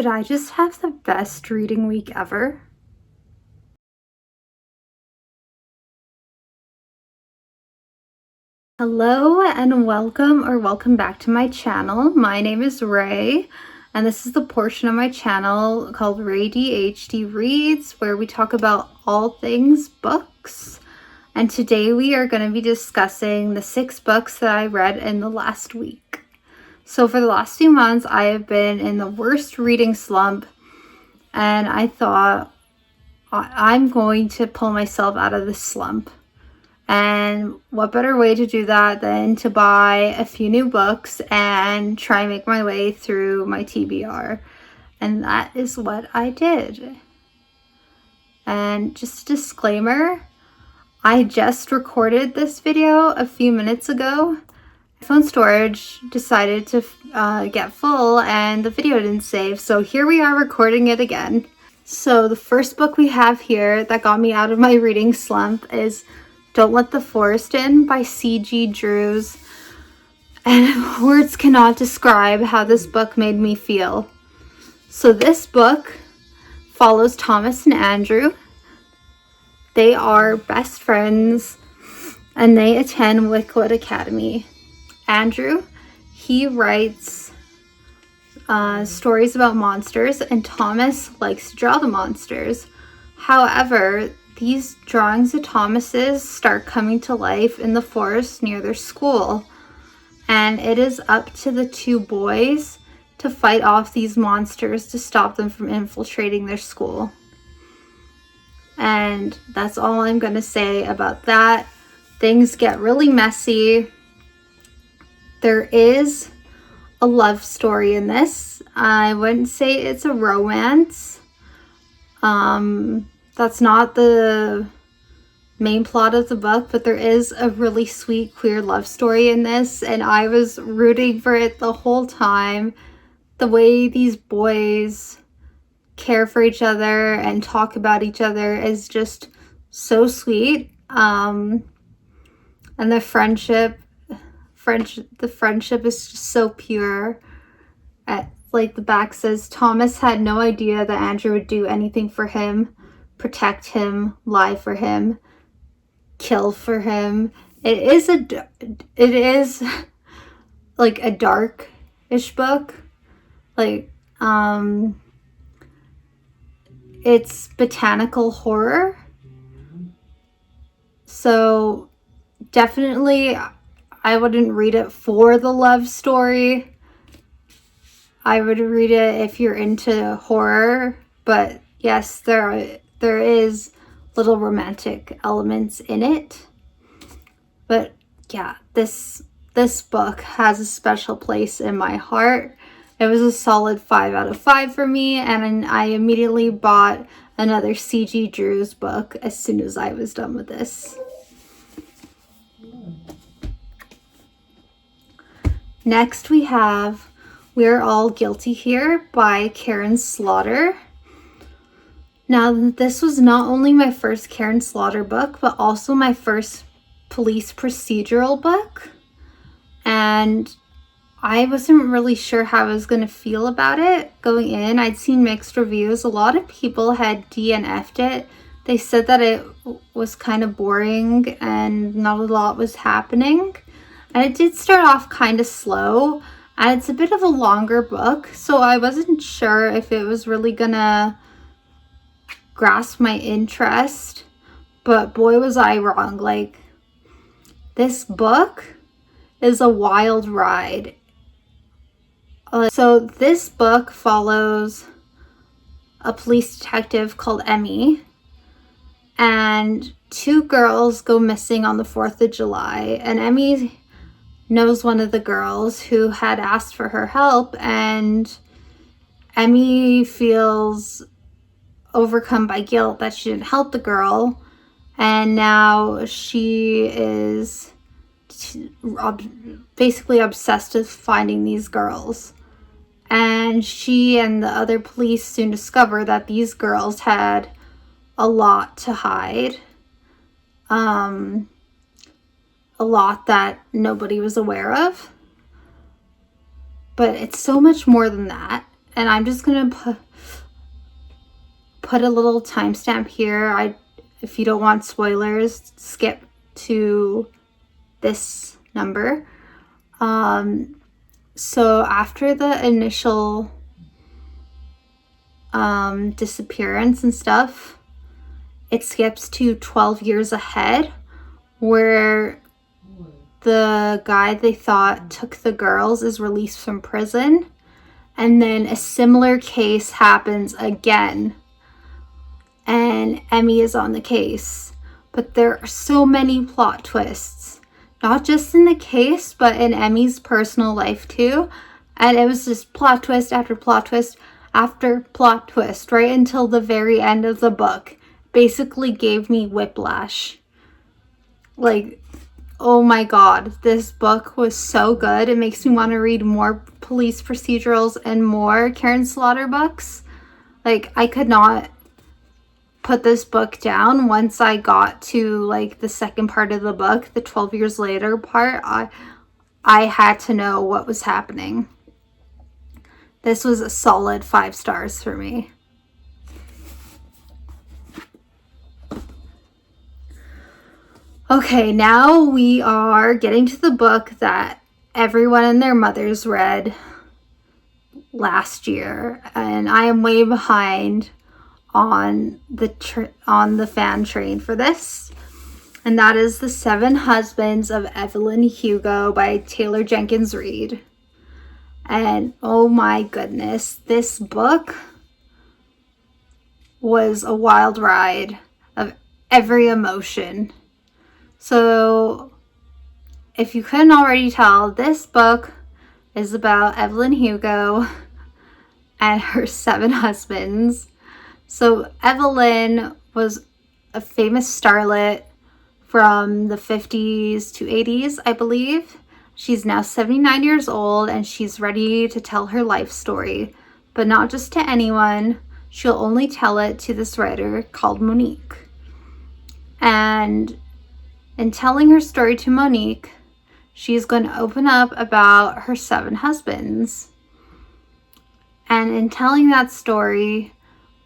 Did I just have the best reading week ever? Hello and welcome back to my channel. My name is Ray, and this is the portion of my channel called Ray DHD Reads, where we talk about all things books. And today we are going to be discussing the 6 books that I read in the last week. So for the last few months, I have been in the worst reading slump, and I thought I'm going to pull myself out of this slump. And what better way to do that than to buy a few new books and try and make my way through my TBR. And that is what I did. And just a disclaimer, I just recorded this video a few minutes ago. My phone storage decided to get full and the video didn't save, so here we are recording it again. So the first book we have here that got me out of my reading slump is Don't Let the Forest In by C.G. Drews. And words cannot describe how this book made me feel. So this book follows Thomas and Andrew. They are best friends and they attend Wickwood Academy. Andrew, he writes stories about monsters, and Thomas likes to draw the monsters. However, these drawings of Thomas's start coming to life in the forest near their school, and it is up to the 2 boys to fight off these monsters to stop them from infiltrating their school. And that's all I'm going to say about that. Things get really messy. There is a love story in this. I wouldn't say it's a romance. That's not the main plot of the book, but there is a really sweet queer love story in this, and I was rooting for it the whole time. The way these boys care for each other and talk about each other is just so sweet. And the friendship is just so pure. Like the back says, Thomas had no idea that Andrew would do anything for him, protect him, lie for him, kill for him. It is like a dark-ish book. Like, it's botanical horror. So definitely I wouldn't read it for the love story. I would read it if you're into horror, but yes, there is little romantic elements in it. But yeah, this book has a special place in my heart. It was a solid 5 out of 5 for me, and I immediately bought another C.G. Drews book as soon as I was done with this. Next we have We're All Guilty Here by Karen Slaughter. Now, this was not only my first Karen Slaughter book, but also my first police procedural book. And I wasn't really sure how I was going to feel about it going in. I'd seen mixed reviews. A lot of people had DNF'd it. They said that it was kind of boring and not a lot was happening. And it did start off kind of slow. And it's a bit of a longer book, so I wasn't sure if it was really gonna grasp my interest. But boy, was I wrong. Like, this book is a wild ride. So this book follows a police detective called Emmy, and 2 girls go missing on the 4th of July, and Emmy knows one of the girls who had asked for her help, and Emmy feels overcome by guilt that she didn't help the girl, and now she is basically obsessed with finding these girls. And she and the other police soon discover that these girls had a lot to hide. A lot that nobody was aware of. But it's so much more than that. and I'm just gonna put a little timestamp here. If you don't want spoilers, skip to this number. So after the initial disappearance and stuff, it skips to 12 years ahead, where the guy they thought took the girls is released from prison, and then a similar case happens again, and Emmy is on the case. But there are so many plot twists, not just in the case, but in Emmy's personal life too. And it was just plot twist after plot twist after plot twist, right until the very end of the book. Basically gave me whiplash. Like, oh my god, this book was so good. It makes me want to read more police procedurals and more Karen Slaughter books. Like, I could not put this book down once I got to like the second part of the book, the 12 years later part. I had to know what was happening. This was a solid 5 stars for me. Okay, now we are getting to the book that everyone and their mothers read last year, and I am way behind on the fan train for this, and that is The 7 Husbands of Evelyn Hugo by Taylor Jenkins Reid. And oh my goodness, this book was a wild ride of every emotion. So if you couldn't already tell, this book is about Evelyn Hugo and her 7 husbands. So Evelyn was a famous starlet from the 50s to 80s, I believe. She's now 79 years old, and she's ready to tell her life story, but not just to anyone. She'll only tell it to this writer called Monique. And in telling her story to Monique, she's going to open up about her 7 husbands. And in telling that story,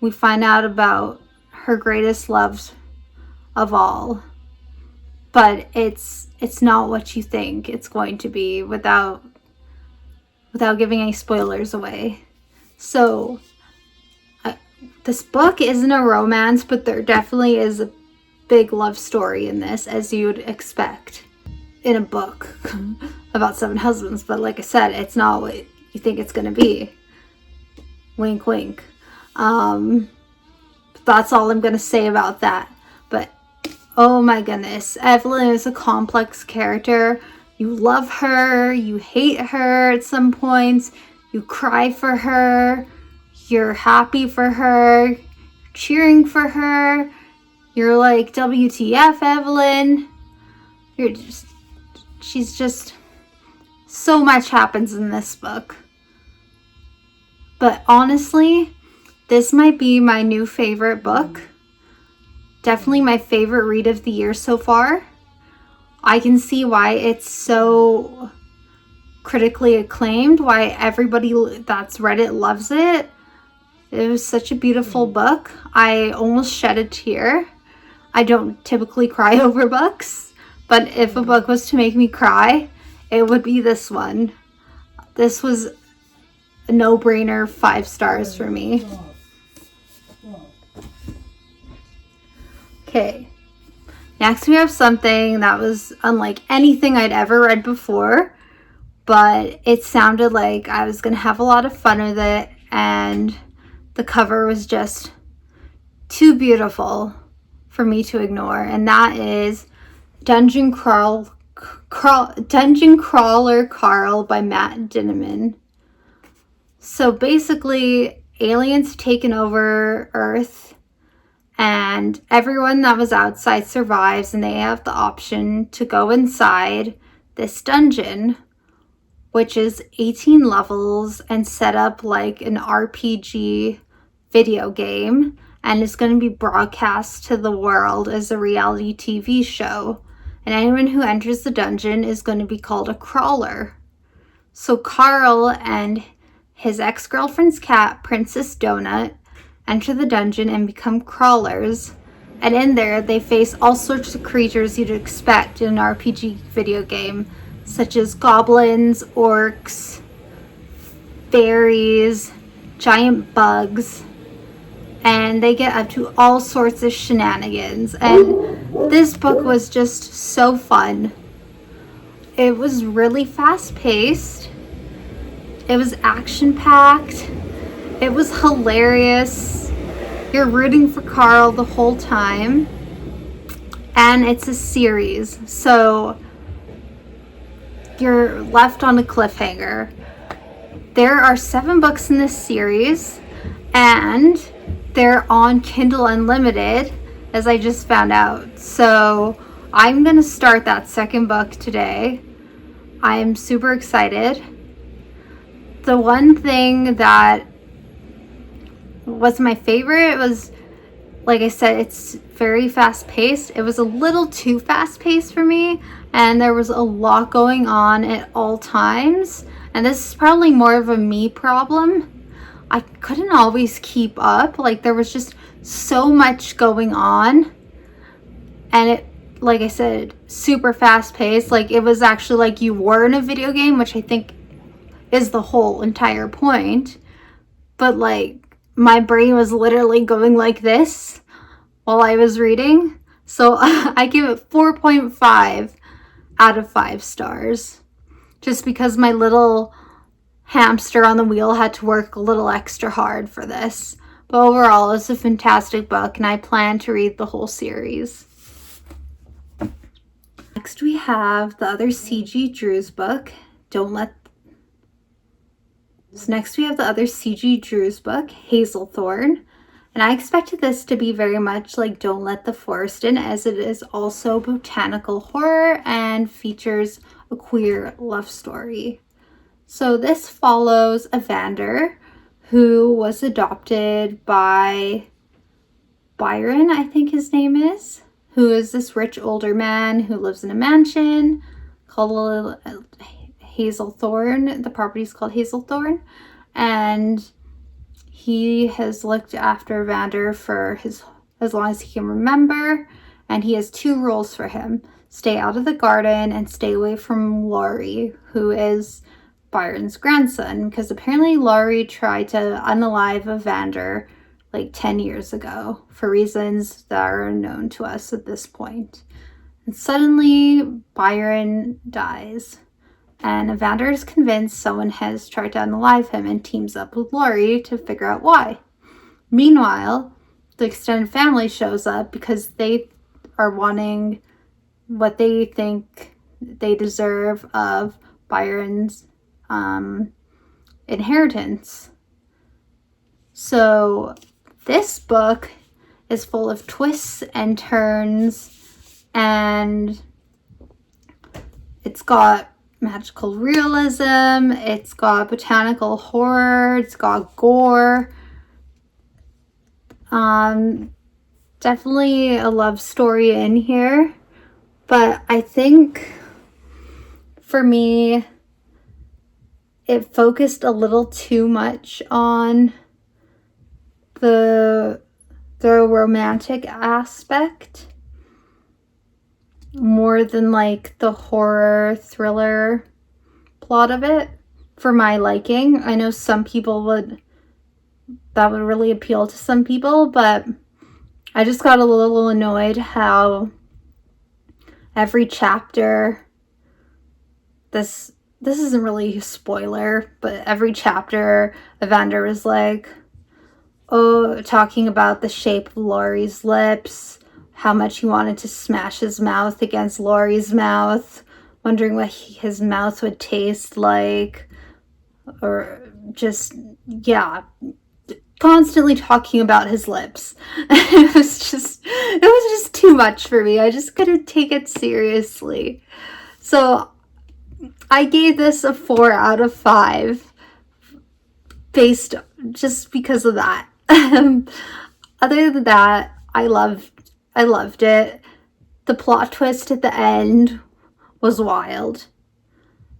we find out about her greatest love of all. But it's not what you think it's going to be without giving any spoilers away. So this book isn't a romance, but there definitely is a big love story in this, as you would expect in a book about 7 husbands. But like I said, it's not what you think it's going to be. Wink, wink. That's all I'm going to say about that. But oh my goodness, Evelyn is a complex character. You love her, you hate her at some points, you cry for her, you're happy for her, cheering for her, you're like, WTF, Evelyn. She's just, so much happens in this book. But honestly, this might be my new favorite book. Definitely my favorite read of the year so far. I can see why it's so critically acclaimed, why everybody that's read it loves it. It was such a beautiful book. I almost shed a tear. I don't typically cry over books, but if a book was to make me cry, it would be this one. This was a no-brainer, 5 stars for me. Okay, next we have something that was unlike anything I'd ever read before, but it sounded like I was going to have a lot of fun with it, and the cover was just too beautiful for me to ignore, and that is Dungeon Crawler Carl by Matt Dinniman. So basically, aliens taken over Earth, and everyone that was outside survives, and they have the option to go inside this dungeon, which is 18 levels and set up like an RPG video game, and is going to be broadcast to the world as a reality TV show. And anyone who enters the dungeon is going to be called a crawler. So Carl and his ex-girlfriend's cat, Princess Donut, enter the dungeon and become crawlers. And in there, they face all sorts of creatures you'd expect in an RPG video game, such as goblins, orcs, fairies, giant bugs, and they get up to all sorts of shenanigans. And this book was just so fun. It was really fast-paced. It was action-packed. It was hilarious. You're rooting for Carl the whole time. And it's a series, so you're left on a cliffhanger. There are 7 books in this series, and they're on Kindle Unlimited, as I just found out. So I'm going to start that second book today. I am super excited. The one thing that was my favorite was, like I said, it's very fast-paced. It was a little too fast-paced for me, and there was a lot going on at all times. And this is probably more of a me problem. I couldn't always keep up. Like, there was just so much going on. And it, like I said, super fast-paced. Like, it was actually like you were in a video game, which I think is the whole entire point. But, like, my brain was literally going like this while I was reading. So I give it 4.5 out of 5 stars. Just because my little hamster on the wheel had to work a little extra hard for this. But overall, it's a fantastic book, and I plan to read the whole series. Next, we have the other C.G. Drew's book, Next we have the other C.G. Drew's book, Hazelthorn. And I expected this to be very much like Don't Let the Forest In, as it is also botanical horror and features a queer love story. So this follows Evander, who was adopted by Byron, I think his name is, who is this rich older man who lives in a mansion called Hazelthorn. The property is called Hazelthorn, and he has looked after Evander for as long as he can remember, and he has 2 rules for him: stay out of the garden and stay away from Laurie, who is Byron's grandson, because apparently Laurie tried to unalive Evander like 10 years ago for reasons that are unknown to us at this point. And suddenly Byron dies, and Evander is convinced someone has tried to unalive him and teams up with Laurie to figure out why. Meanwhile, the extended family shows up because they are wanting what they think they deserve of Byron's inheritance. So this book is full of twists and turns, and it's got magical realism, it's got botanical horror, it's got gore. Definitely a love story in here, but I think for me it focused a little too much on the romantic aspect more than like the horror thriller plot of it for my liking. I know some people that would really appeal to some people, but I just got a little annoyed how every chapter, this isn't really a spoiler, but every chapter Evander was like, talking about the shape of Laurie's lips, how much he wanted to smash his mouth against Laurie's mouth, wondering what his mouth would taste like, or just, yeah, constantly talking about his lips. It was just too much for me. I just couldn't take it seriously. So I gave this a 4 out of 5 based just because of that. Other than that, I loved it. The plot twist at the end was wild.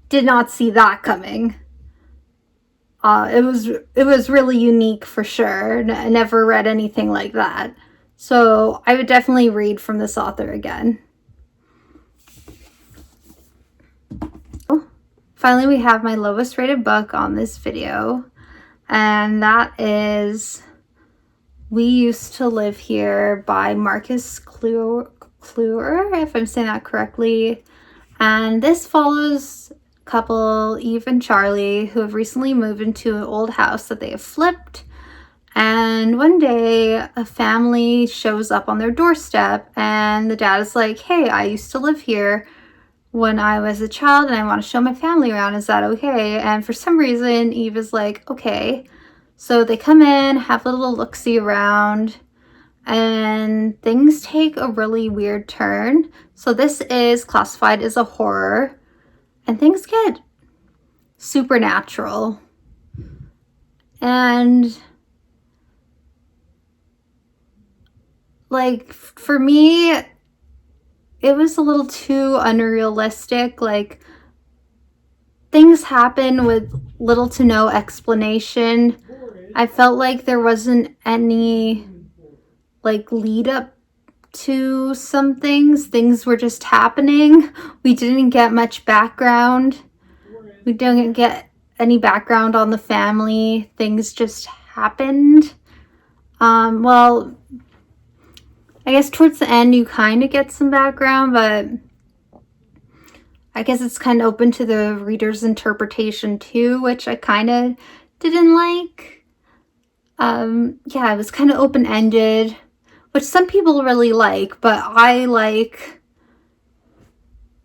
Did not see that coming. It was really unique for sure. I never read anything like that. So I would definitely read from this author again. Finally, we have my lowest rated book on this video, and that is We Used to Live Here by Marcus Kluwer, if I'm saying that correctly. And this follows couple, Eve and Charlie, who have recently moved into an old house that they have flipped. And one day a family shows up on their doorstep, and the dad is like, hey, I used to live here when I was a child and I want to show my family around. Is that okay? And for some reason, Eve is like, okay. So they come in, have a little look-see around, and things take a really weird turn. So this is classified as a horror, and things get supernatural. And like, for me, it was a little too unrealistic. Like, things happen with little to no explanation. I felt like there wasn't any like lead up to some things. Things were just happening. We didn't get much background. We didn't get any background on the family. Things just happened. Well, I guess towards the end you kind of get some background, but I guess it's kind of open to the reader's interpretation too, which I kind of didn't like. Yeah, it was kind of open-ended, which some people really like, but I like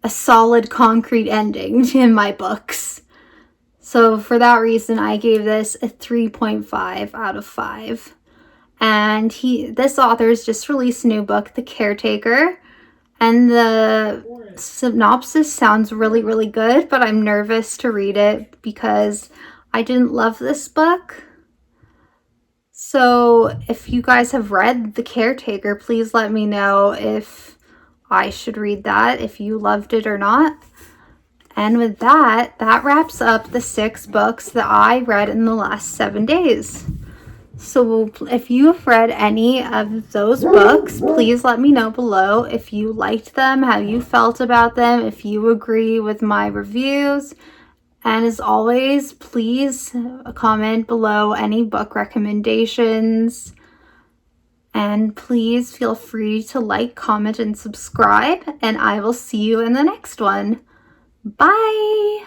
a solid concrete ending in my books. So for that reason, I gave this a 3.5 out of 5. And this author's just released a new book, The Caretaker, and the synopsis sounds really, really good, but I'm nervous to read it because I didn't love this book. So if you guys have read The Caretaker, please let me know if I should read that, if you loved it or not. And with that, that wraps up the 6 books that I read in the last 7 days. So if you have read any of those books, please let me know below if you liked them, how you felt about them, if you agree with my reviews. And as always, please comment below any book recommendations. And please feel free to like, comment, and subscribe. And I will see you in the next one. Bye!